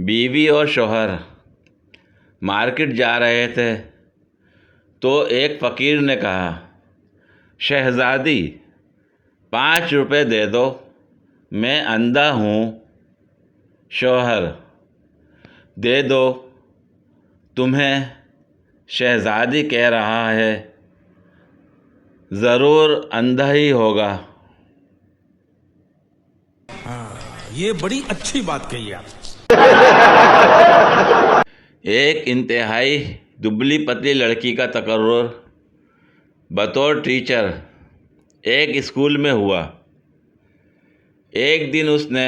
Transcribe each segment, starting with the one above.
बीवी और शौहर मार्केट जा रहे थे तो एक फ़कीर ने कहा, शहज़ादी 5 रुपये दे दो, मैं अंधा हूँ। शौहर, दे दो, तुम्हें शहज़ादी कह रहा है, ज़रूर अंधा ही होगा। ये बड़ी अच्छी बात कही आप। एक इंतहाई दुबली पतली लड़की का तकर्रुर बतौर टीचर एक स्कूल में हुआ। एक दिन उसने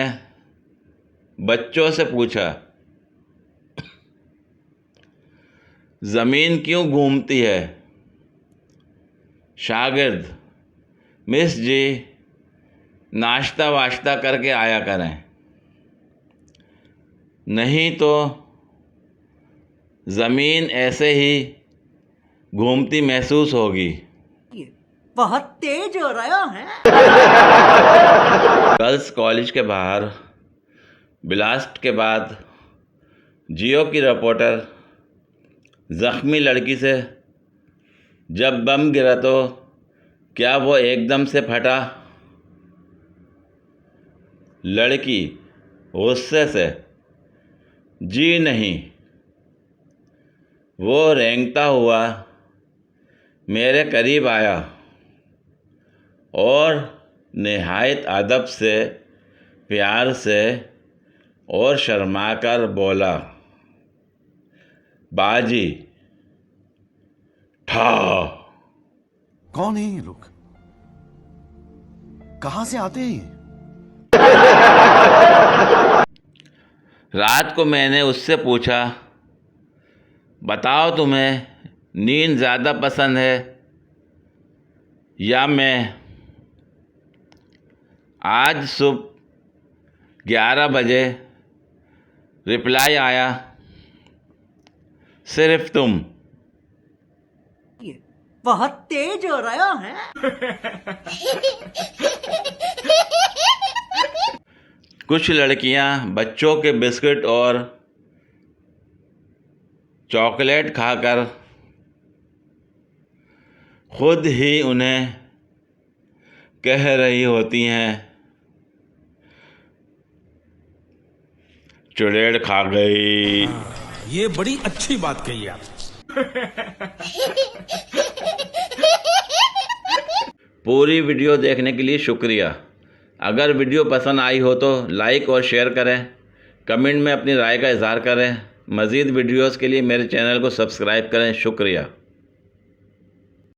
बच्चों से पूछा, ज़मीन क्यों घूमती है? शागिर्द, मिस जी, नाश्ता वाश्ता करके आया करें, नहीं तो ज़मीन ऐसे ही घूमती महसूस होगी। बहुत तेज हो रहा है। गर्ल्स कॉलेज के बाहर ब्लास्ट के बाद जियो की रिपोर्टर ज़ख्मी लड़की से, जब बम गिरा तो क्या वो एकदम से फटा? लड़की गुस्से से, जी नहीं, वो रेंगता हुआ मेरे करीब आया और निहायत अदब से, प्यार से और शर्माकर बोला, बाजी। ठा। कौन है ये लोग? कहां से आते हैं? रात को मैंने उससे पूछा, बताओ तुम्हें नींद ज़्यादा पसंद है या मैं? आज सुबह 11 बजे रिप्लाई आया, सिर्फ तुम। बहुत तेज हो रहा है। कुछ लड़कियां बच्चों के बिस्किट और चॉकलेट खाकर खुद ही उन्हें कह रही होती हैं, चुड़ैल खा गई। ये बड़ी अच्छी बात कही आप। पूरी वीडियो देखने के लिए शुक्रिया। अगर वीडियो पसंद आई हो तो लाइक और शेयर करें, कमेंट में अपनी राय का इजहार करें। मज़ीद वीडियोस के लिए मेरे चैनल को सब्सक्राइब करें। शुक्रिया।